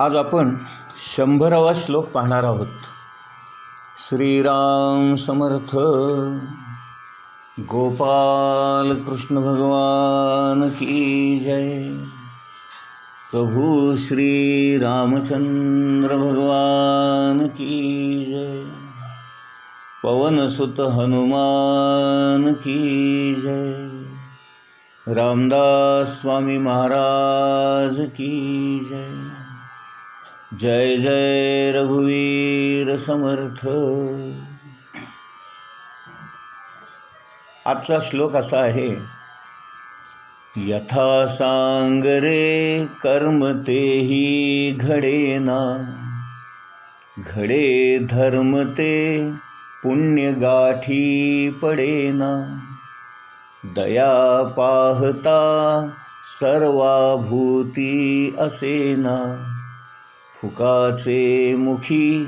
आज आपण 100वा श्लोक पाहणार आहोत. श्रीराम समर्थ. गोपाल कृष्ण भगवान की जय. प्रभु श्री रामचंद्र भगवान की जय. पवन सुत हनुमान की जय. रामदास स्वामी महाराज की जय. जय जय रघुवीर समर्थ. आजचा श्लोक असा आहे. यथा सांगरे कर्म तेही घडेना, घडे धर्म ते पुण्य गाठी पडेना. दया पाहता सर्वा भूती असेना, फुकाचे मुखी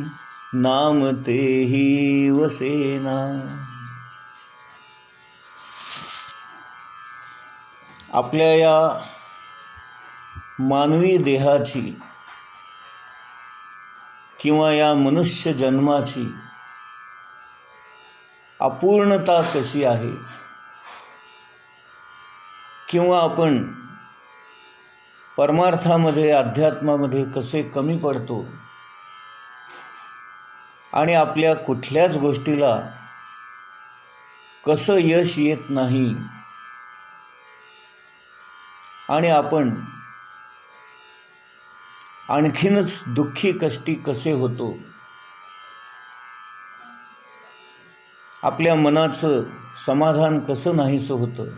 नाम तेही वसेना. आपल्या या मानवी देहाची किंवा या मनुष्य जन्माची अपूर्णता कशी आहे, किंवा आपण परमार्थामध्ये अध्यात्मामध्ये कसे कमी पडतो आणि आपल्या कुठल्याच गोष्टीला कसं यश येत नाही आणि आपण आणखीनच दुःखी कष्टी कसे होतो, आपल्या मनाचं समाधान कसं नाहीसं होतं,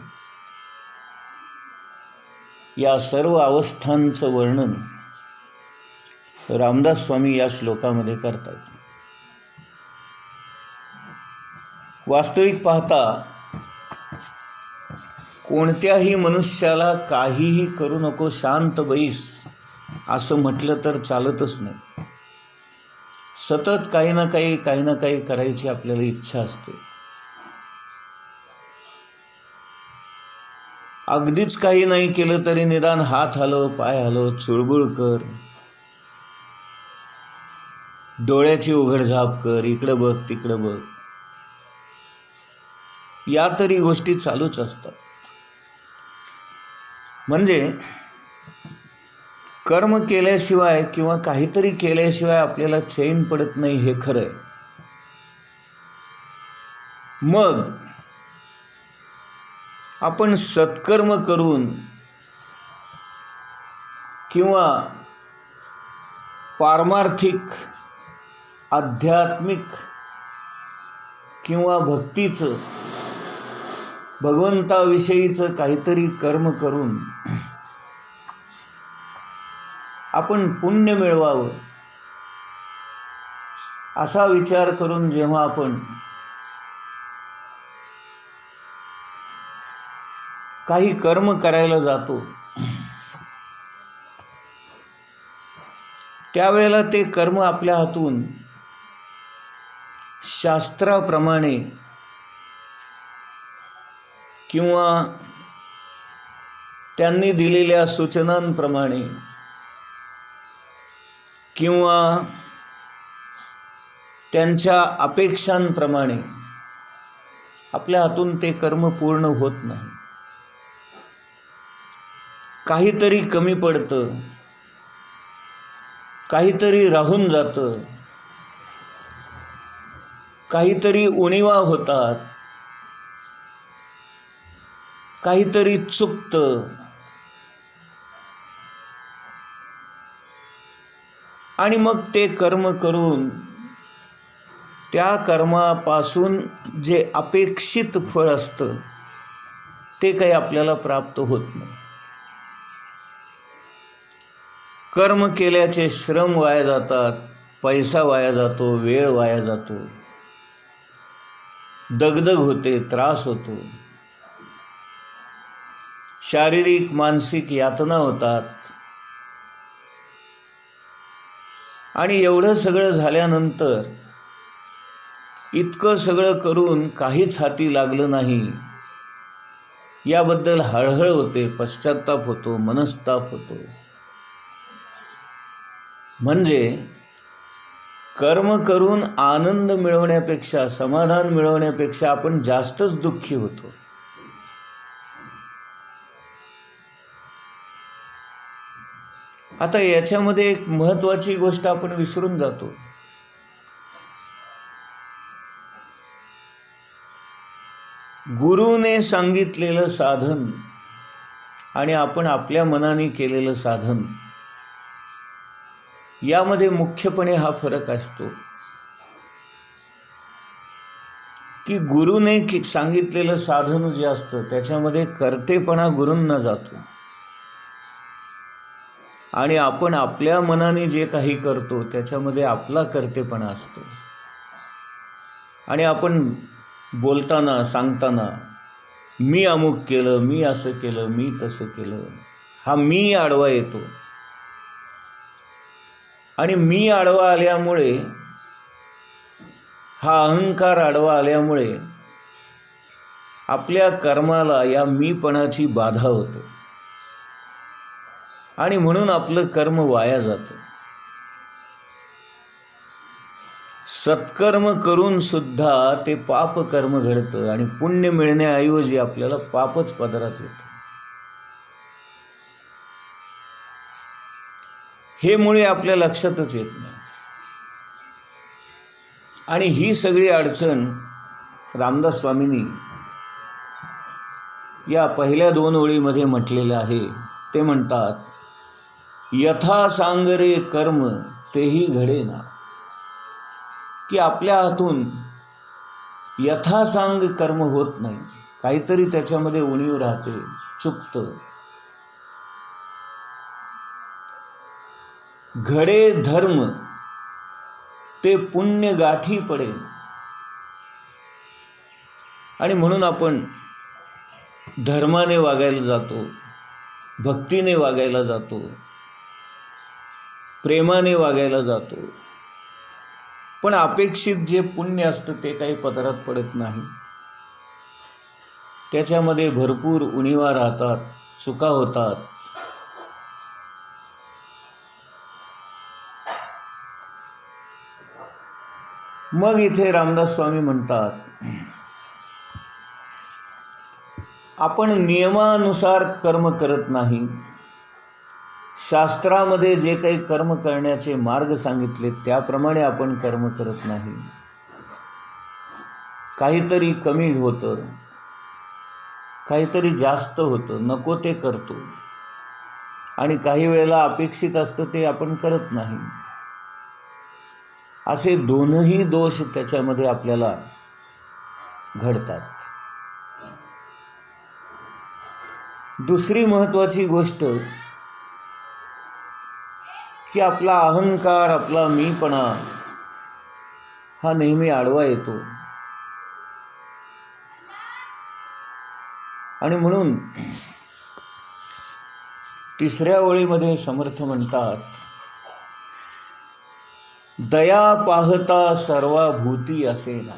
या सर्व अवस्थांचं वर्णन रामदास स्वामी या श्लोकामध्ये करतात. वास्तविक पाहता कोणत्याही मनुष्याला काहीही करू नको, शांत बैस असं म्हटलं तर चालतच नाही. सतत काही ना काही करायची आपल्याला इच्छा असते. अगदीच काही नाही केलं तरी निदान हात हलव, पाय हलव, चुळबुळ कर, डोळ्याची उघडझाप कर, इकडं बघ तिकडं बघ, या तरी गोष्टी चालूच असतात. म्हणजे कर्म केल्याशिवाय किंवा काहीतरी केल्याशिवाय आपल्याला चैन पडत नाही, हे खरं आहे. मग आपण सत्कर्म करून किंवा पारमार्थिक आध्यात्मिक किंवा भक्तीचं भगवंताविषयीचं काहीतरी कर्म करून आपण पुण्य मिळवावं असा विचार करून जेव्हा आपण काही कर्म करायला जातो, त्यावेळेला ते कर्म आपल्या हातून शास्त्राप्रमाणे किंवा त्यांनी दिलेल्या सूचनांप्रमाणे किंवा त्यांच्या अपेक्षांप्रमाणे आपल्या हातून ते कर्म पूर्ण होत नाही. काहीतरी कमी पडतं, काहीतरी राहून जातं, काहीतरी उणिवा होतात, काहीतरी चुकतं आणि मग ते कर्म करून त्या कर्मापासून जे अपेक्षित फळ असतं ते काही आपल्याला प्राप्त होत नाही. कर्म केल्याचे श्रम वाया जातात, पैसा वाया जातो, वेळ वाया जातो, दगदग होते, त्रास होतो, शारीरिक मानसिक यातना होतात. आणि एवढं सगळं झाल्यानंतर इतकं सगळं करून काहीच हाती लागलं नाही याबद्दल हळहळ होते, पश्चात्ताप होतो, मनस्ताप होतो. म्हणजे कर्म करून आनंद मिळवण्यापेक्षा, समाधान मिळवण्यापेक्षा आपण जास्तच दुःखी होतो. आता याच्यामध्ये एक महत्त्वाची गोष्ट आपण विसरून जातो. गुरुने सांगितलेलं साधन आणि आपण आपल्या मनाने केलेलं साधन यामध्ये मुख्यपणे हा फरक असतो की गुरुने सांगितलेलं साधन जे असतं त्याच्यामध्ये कर्तेपणा गुरूंना जातो आणि आपण आपल्या मनाने जे काही करतो त्याच्यामध्ये आपला कर्तेपणा असतो. आणि आपण बोलताना सांगताना मी अमुक केलं, मी असं केलं, मी तसं केलं, हा मी आडवा येतो. आणि मी आडवा आल्यामुळे, हा अहंकार आडवा आल्यामुळे आपल्या कर्माला या मीपणाची बाधा होते आणि म्हणून आपलं कर्म वाया जातं. सत्कर्म करून सुद्धा ते पाप कर्म घडतं आणि पुण्य मिळण्याऐवजी आपल्याला पापच पदरात येतं. हे मुळे आपल्या लक्षातच येत नाही. आणि ही सगळी अडचण रामदास स्वामींनी या पहिल्या 2 ओळीमध्ये म्हटलेलं आहे. ते म्हणतात, यथा सांगरे कर्म तेही घडे ना. की आपल्या हातून यथासांग कर्म होत नाही, काहीतरी त्याच्यामध्ये उणीव राहते, चुकतं. घडे धर्म ते पुण्य गाठी पडेल. आणि म्हणून आपण धर्माने वागायला जातो, भक्तीने वागायला जातो, प्रेमाने वागायला जातो, पण अपेक्षित जे पुण्य असतं ते काही पदरात पडत नाही. त्याच्यामध्ये भरपूर उणीवा राहतात, चुका होतात. मग इथे रामदास स्वामी म्हणतात, आपण नियमानुसार कर्म करत नाही. शास्त्रामध्ये जे काही कर्म करण्याचे मार्ग सांगितले त्याप्रमाणे आपण कर्म करत नाही. काहीतरी कमी होतं, काहीतरी जास्त होतं, नको ते करतो. आणि काही वेळेला अपेक्षित असतं ते आपण करत नाही. असे दोनही दोष त्याच्यामध्ये आपल्याला घडतात. दुसरी महत्त्वाची गोष्ट की आपला अहंकार, आपला मीपणा हा नेहमी आडवा येतो. आणि म्हणून 3ऱ्या ओळीमध्ये समर्थ म्हणतात, दया पाहता सर्वभूती असेना.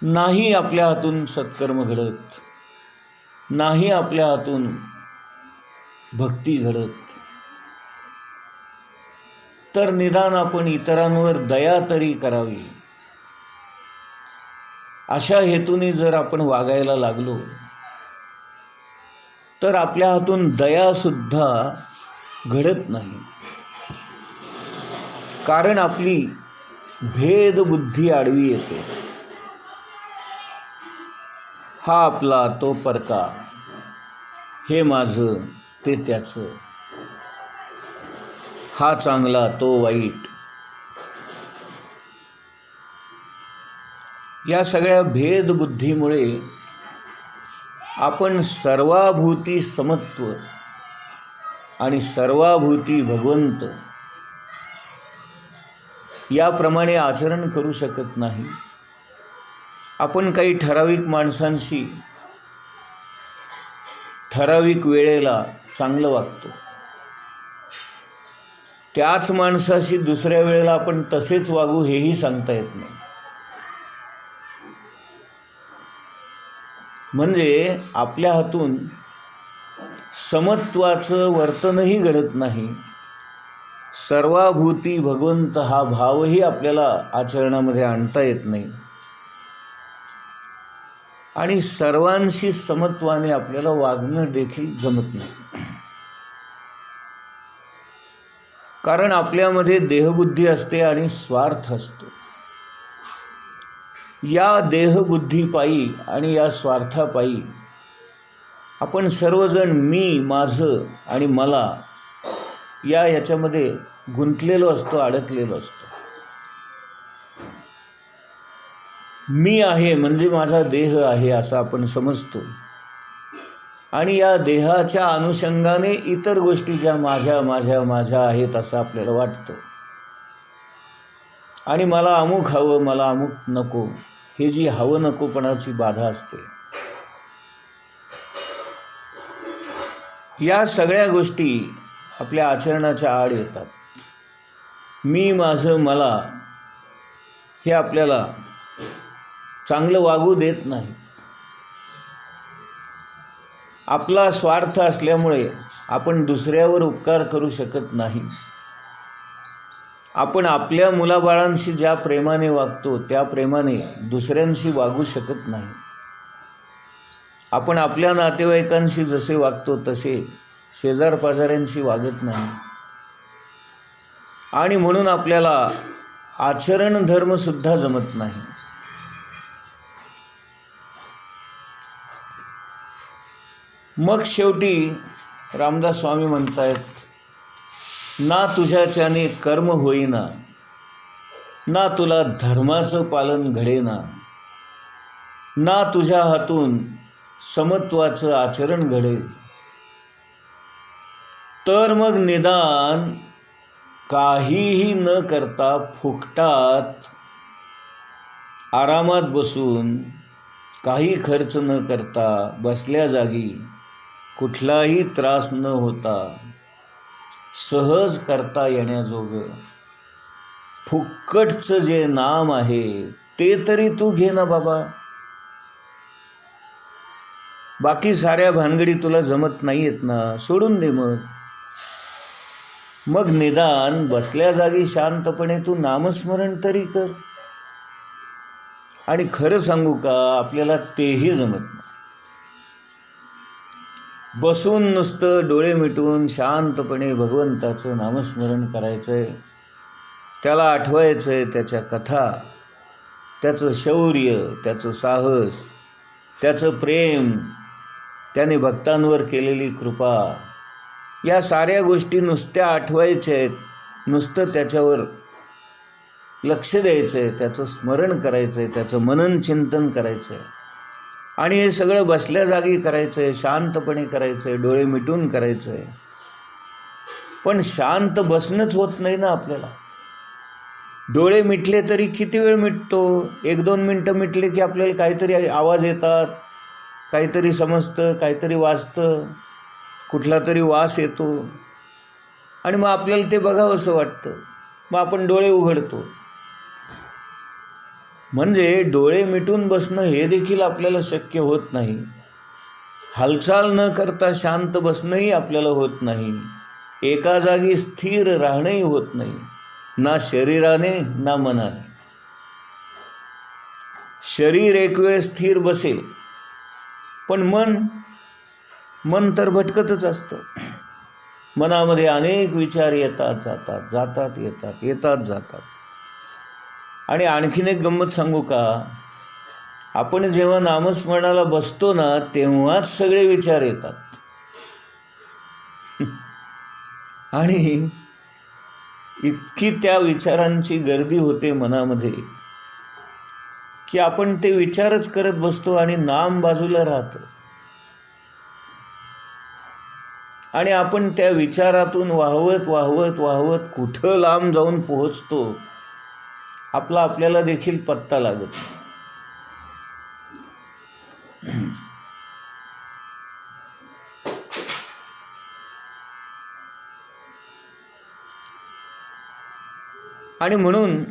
नाही आपल्या हातून सत्कर्म घडत, नाही आपल्या हातून भक्ती घडत, तर निदान आपण इतरांवर दया तरी करावी. अशा हेतूने जर आपण वागायला लागलो तर आपल्या हातून दया सुद्धा घडत नाही. कारण आपली भेदबुद्धी आडवी येते. हा आपला तो परका, हे माझं ते त्याचं, हा चांगला तो वाईट, या सगळ्या भेदबुद्धीमुळे आपण सर्वाभूती समत्व आणि सर्वाभूती भगवंत याप्रमाणे आचरण करू शकत नाही. आपण काही ठराविक माणसांशी ठराविक वेळेला चांगलं वागतो, त्याच माणसाशी दुसऱ्या वेळेला आपण तसेच वागू हेही सांगता येत नाही. म्हणजे आपल्या हातून समत्वाचं वर्तनही घडत नाही. सर्वाभूती भगवंत हा भावही आपल्याला आचरणामध्ये आणता येत नाही. आणि सर्वांशी समत्वाने आपल्याला वागणं देखील जमत नाही. कारण आपल्यामध्ये देहबुद्धी असते आणि स्वार्थ असतो. या देहबुद्धीपायी आणि या स्वार्थापायी आपण सर्वजण मी, माझं आणि मला याच्यामध्ये गुंतलेलो असतो, अडकलेलो असतो. मी आहे म्हणजे माझा देह आहे असं आपण समजतो. आणि या देहाच्या अनुषंगाने इतर गोष्टी ज्या माझ्या माझ्या माझ्या आहेत असं आपल्याला वाटतं. आणि मला अमुक हवं, मला अमुक नको, हे जी हवं नकोपणाची बाधा असते. या सगळ्या गोष्टी आपल्या आचरणाच्या आड येतात. मी, माझं, मला हे आपल्याला चांगलं वागू देत नाही. आपला स्वार्थ असल्यामुळे आपण दुसऱ्यावर उपकार करू शकत नाही. आपण आपल्या मुलाबाळांशी ज्या प्रेमाने वागतो त्या प्रेमाने दुसऱ्यांशी वागू शकत नाही. आपण आपल्या नातेवाईकांशी जसे वागतो तसे शेजारपाजाऱ्यांशी वागत नाही. आणि म्हणून आपल्याला आचरण धर्मसुद्धा जमत नाही. मग शेवटी रामदास स्वामी म्हणतायत, ना तुझ्याच्याने कर्म होईना, ना तुला धर्माचं पालन घडेना, ना तुझ्या हातून समत्वाचं आचरण घडेल. तर मग निदान काहीही न करता फुकटात आरामात बसून काही खर्च न करता बसल्या जागी कुठलाही त्रास न होता सहज करता येण्याजोगं फुक्कटचं जे नाम आहे ते तरी तू घे ना बाबा. बाकी साऱ्या भानगडी तुला जमत नाही आहेत ना, सोडून दे. मग निदान बसल्या जागी शांतपणे तू नामस्मरण तरी कर. आणि खरं सांगू का, आपल्याला तेही जमत नाही. बसून नुसतं डोळे मिटून शांतपणे भगवंताचं नामस्मरण करायचं आहे, त्याला आठवायचं आहे, त्याच्या कथा, त्याचं शौर्य, त्याचं साहस, त्याचं प्रेम, त्याने भक्तांवर केलेली कृपा, या साऱ्या गोष्टी नुसत्या आठवायच्या आहेत. नुसतं त्याच्यावर लक्ष द्यायचं आहे, त्याचं स्मरण करायचं आहे, त्याचं मनन चिंतन करायचं आहे. आणि हे सगळं बसल्या जागी करायचं आहे, शांतपणे करायचं आहे, डोळे मिटून करायचं आहे. पण शांत बसणंच होत नाही ना आपल्याला. डोळे मिटले तरी किती वेळ मिटतो? 1-2 मिनटं मिटले की आपल्याला काहीतरी आवाज येतात, काहीतरी समजतं, काहीतरी वाजतं, कुठला तरी वास येतो आणि मग आपल्याला ते बघावंसं वाटतं. मग आपण डोळे उघडतो. म्हणजे डोळे मिटून बसणं हे देखील आपल्याला शक्य होत नाही. हालचाल न करता शांत बसणंही आपल्याला होत नाही. एका जागी स्थिर राहणंही होत नाही, ना शरीराने ना मनाने. शरीर एक वेळ स्थिर बसेल, पण मन तर भटकतच असतं. मनामध्ये अनेक विचार येतात जातात, जातात येतात, येतात जातात. आणि आणखीन एक गंमत सांगू का, आपण जेव्हा नामस्मरणाला बसतो ना तेव्हाच सगळे विचार येतात. आणि इतकी त्या विचारांची गर्दी होते मनामध्ये की आपण ते विचारच करत बसतो आणि नाम बाजूला राहतं. आणि आपण त्या विचारातून वाहवत वाहवत वाहवत कुठं लांब जाऊन पोहोचतो आपल्याला देखील पत्ता लागत नाही. आणि म्हणून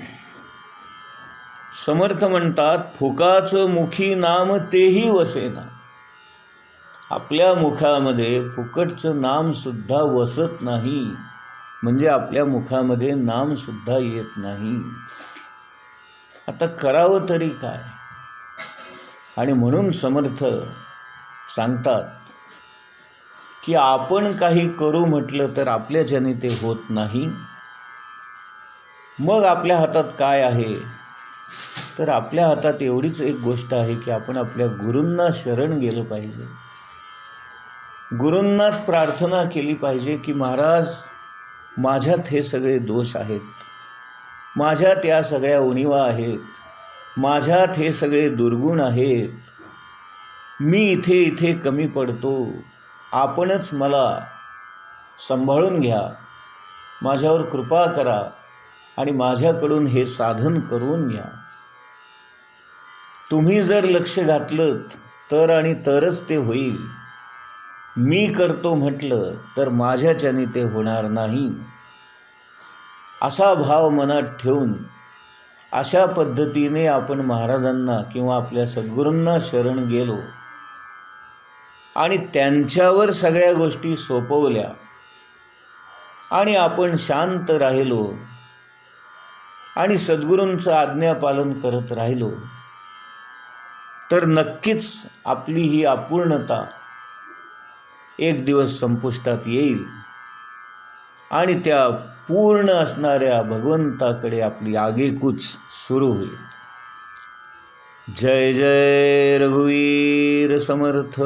समर्थ म्हणतात, फुकाचं मुखी नाम तेही वसेना. आपल्या मुखामध्ये फुकटचं नामसुद्धा वसत नाही, म्हणजे आपल्या मुखामध्ये नामसुद्धा येत नाही. आता करावं तरी काय? आणि म्हणून समर्थ सांगतात की आपण काही करू म्हटलं तर आपल्याच्याने ते होत नाही. मग आपल्या हातात काय आहे? तर आपल्या हातात एवढीच एक गोष्ट आहे की आपण आपल्या गुरूंना शरण गेलं पाहिजे. गुरूंनाच प्रार्थना केली पाहिजे की महाराज, माझ्यात हे सगळे दोष आहेत, माझ्यात या सगळ्या उणिवा आहेत, माझ्यात हे सगळे दुर्गुण आहेत, मी इथे इथे कमी पडतो, आपणच मला सांभाळून घ्या, माझ्यावर कृपा करा आणि माझ्याकडून हे साधन करून घ्या. तुम्ही जर लक्ष घातलं तर आणि तरच ते होईल. मी करतो म्हटलं तर माझ्याच्याने ते होणार नाही. असा भाव मनात ठेवून अशा पद्धतीने आपण महाराजांना किंवा आपल्या सद्गुरूंना शरण गेलो आणि त्यांच्यावर सगळ्या गोष्टी सोपवल्या आणि आपण शांत राहिलो आणि सद्गुरूंचं आज्ञापालन करत राहिलो तर नक्कीच आपली ही अपूर्णता एक दिवस संपुष्टात येईल आणि त्या पूर्ण असणाऱ्या भगवंताकडे आपली आगेकूच सुरू होईल. जय जय रघुवीर समर्थ.